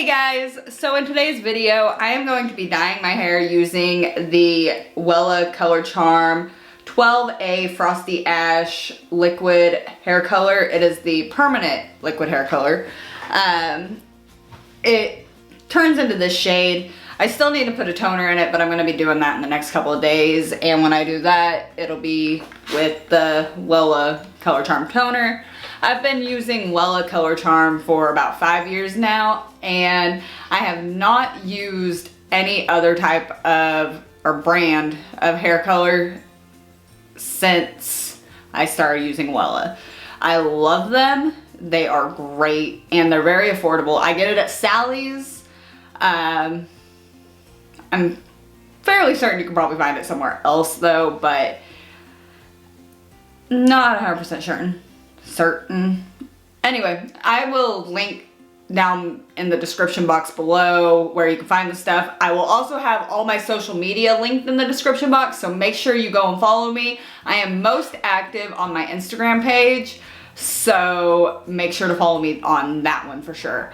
Hey guys, so in today's video, I am going to be dyeing my hair using the Wella Color Charm 12A Frosty Ash liquid hair color. It is the permanent liquid hair color. It turns into this shade. I still need to put a toner in it, but I'm going to be doing that in the next couple of days. And when I do that, it'll be with the Wella Color Charm toner. I've been using Wella Color Charm for about 5 years now, and I have not used any other type of, or brand of hair color since I started using Wella. I love them. They are great, and they're very affordable. I get it at Sally's. I'm fairly certain you can probably find it somewhere else though, but not 100% certain. Anyway, I will link down in the description box below where you can find the stuff. I will also have all my social media linked in the description box, so make sure you go and follow me. I am most active on my Instagram page, so make sure to follow me on that one for sure.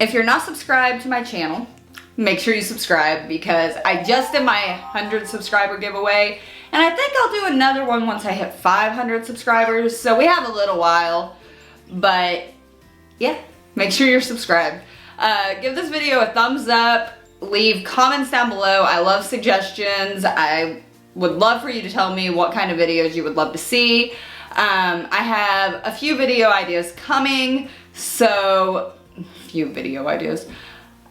If you're not subscribed to my channel, make sure you subscribe because I just did my 100 subscriber giveaway, and I think I'll do another one once I hit 500 subscribers, so we have a little while, but yeah, make sure you're subscribed. Give this video a thumbs up, leave comments down below. I love suggestions. I would love for you to tell me what kind of videos you would love to see. I have a few video ideas coming,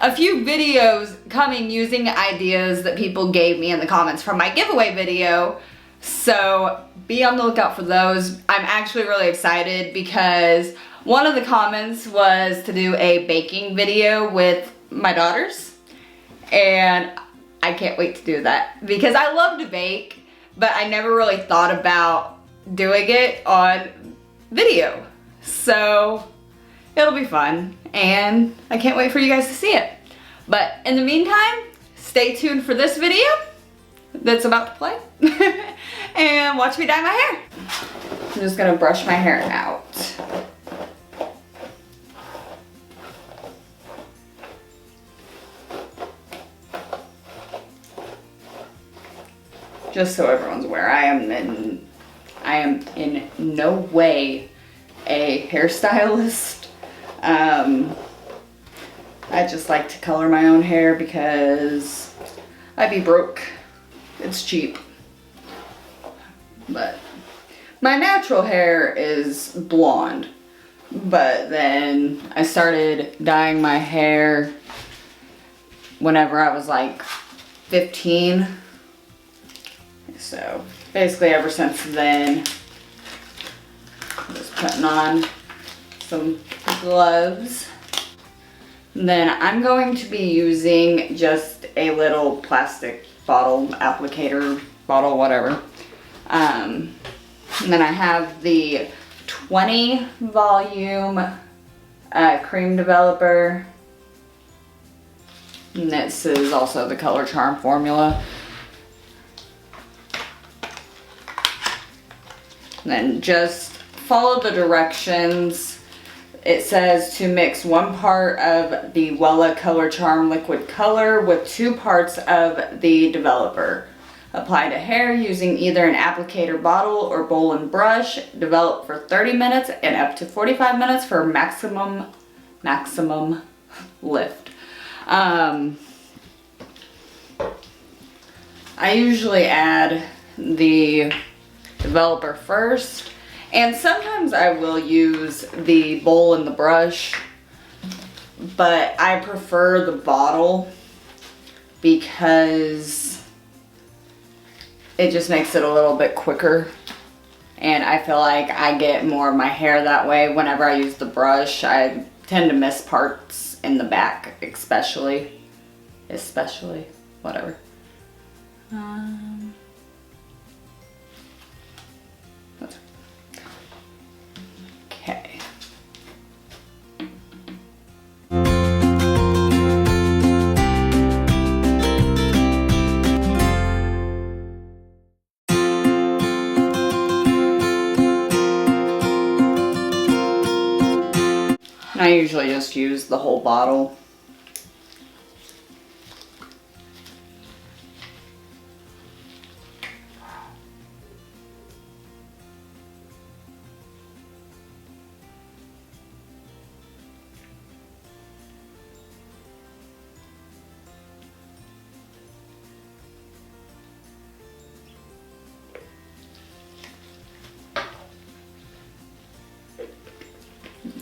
a few videos coming using ideas that people gave me in the comments from my giveaway video, so be on the lookout for those. I'm actually really excited because one of the comments was to do a baking video with my daughters, and I can't wait to do that because I love to bake, but I never really thought about doing it on video, so it'll be fun, and I can't wait for you guys to see it. But in the meantime, stay tuned for this video that's about to play, and watch me dye my hair. I'm just gonna brush my hair out. Just so everyone's aware, I am in no way a hairstylist. I just like to color my own hair because I'd be broke. It's cheap. But my natural hair is blonde. But then I started dyeing my hair whenever I was like 15. So basically ever since then, I'm just putting on some gloves. Then I'm going to be using just a little plastic bottle, applicator bottle, whatever. And then I have the 20 volume cream developer. And this is also the Color Charm formula. And then just follow the directions. It says to mix 1 part of the Wella Color Charm liquid color with 2 parts of the developer. Apply to hair using either an applicator bottle or bowl and brush. Develop for 30 minutes and up to 45 minutes for maximum lift. I usually add the developer first, and sometimes I will use the bowl and the brush, but I prefer the bottle because it just makes it a little bit quicker, and I feel like I get more of my hair that way. Whenever I use the brush, I tend to miss parts in the back, especially, whatever. Okay. I usually just use the whole bottle.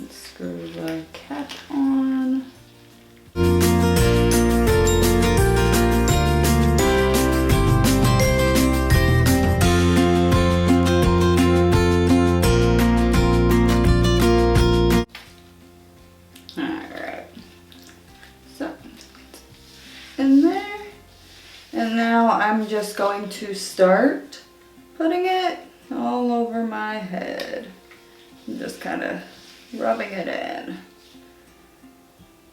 Screw the cap on. Alright. So, in there. And now I'm just going to start putting it all over my head. I'm just kind of rubbing it in.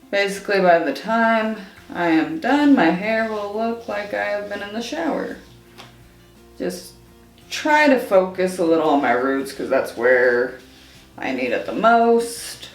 Basically, by the time I am done, my hair will look like I have been in the shower. Just try to focus a little on my roots because that's where I need it the most.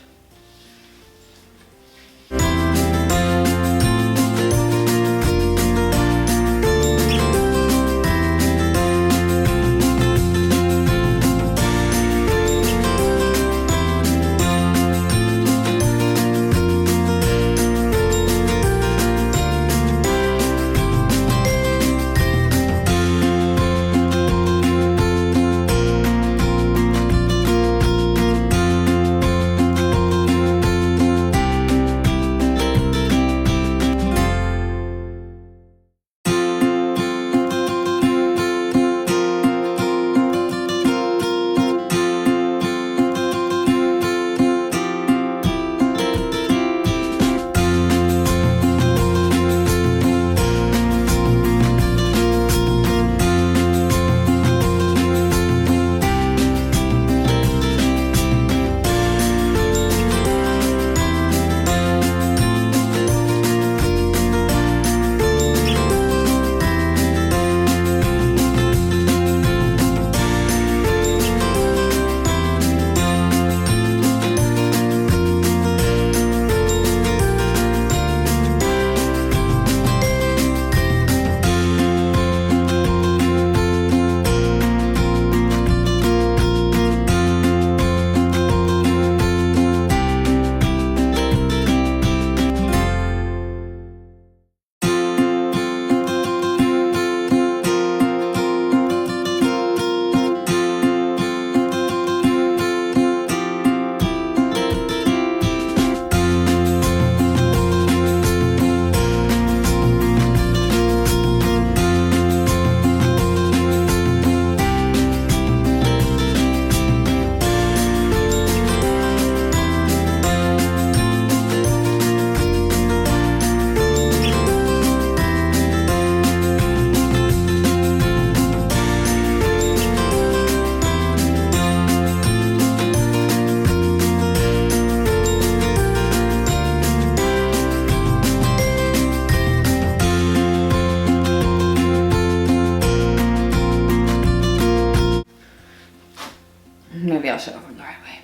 Maybe I'll show them the right way.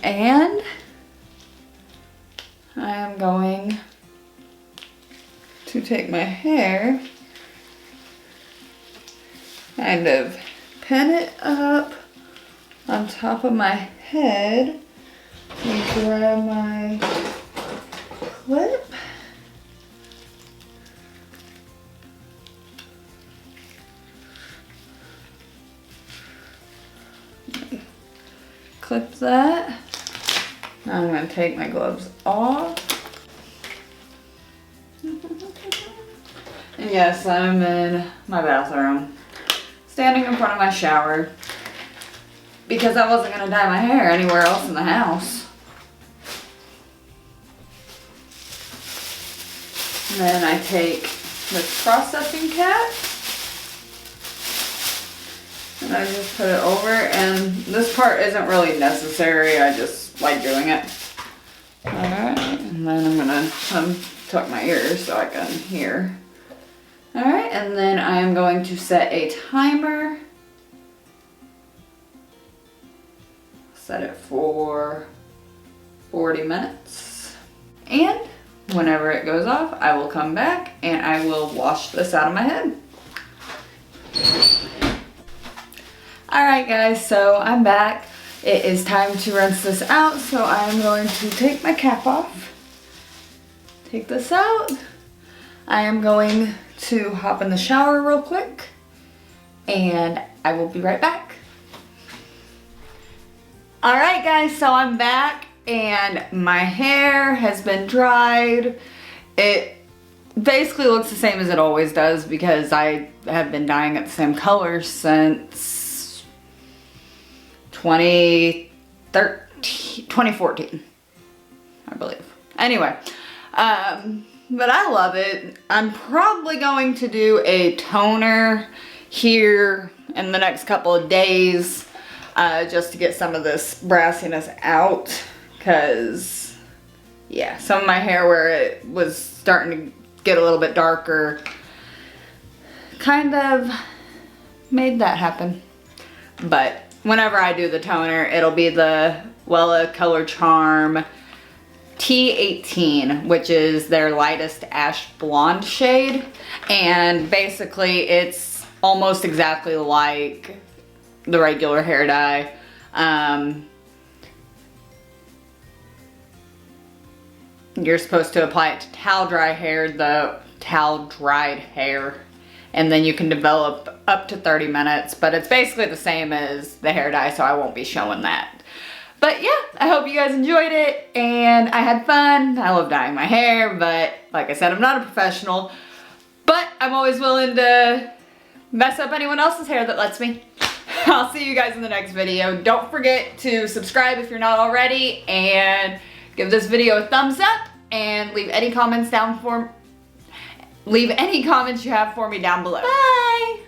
And I am going to take my hair, kind of pin it up on top of my head and grab my clip. Clip that. Now I'm going to take my gloves off. And yes, I'm in my bathroom, standing in front of my shower, because I wasn't going to dye my hair anywhere else in the house. And then I take this processing cap and I just put it over, and this part isn't really necessary, I just like doing it. Alright, and then I'm gonna tuck my ears so I can hear. Alright, and then I am going to set a timer. Set it for 40 minutes. And whenever it goes off, I will come back and I will wash this out of my head. Alright guys, so I'm back. It is time to rinse this out, so I'm going to take my cap off. Take this out. I am going to hop in the shower real quick and I will be right back. Alright guys, so I'm back and my hair has been dried. It basically looks the same as it always does because I have been dyeing it the same color since 2014, I believe. Anyway, but I love it. I'm probably going to do a toner here in the next couple of days just to get some of this brassiness out because, yeah, some of my hair where it was starting to get a little bit darker kind of made that happen. But whenever I do the toner, it'll be the Wella Color Charm T18, which is their lightest ash blonde shade. And basically it's almost exactly like the regular hair dye. You're supposed to apply it to towel dried hair, and then you can develop up to 30 minutes, but it's basically the same as the hair dye, so I won't be showing that. But yeah, I hope you guys enjoyed it, and I had fun. I love dyeing my hair, but like I said, I'm not a professional, but I'm always willing to mess up anyone else's hair that lets me. I'll see you guys in the next video. Don't forget to subscribe if you're not already, and give this video a thumbs up, and leave any comments you have for me down below. Bye!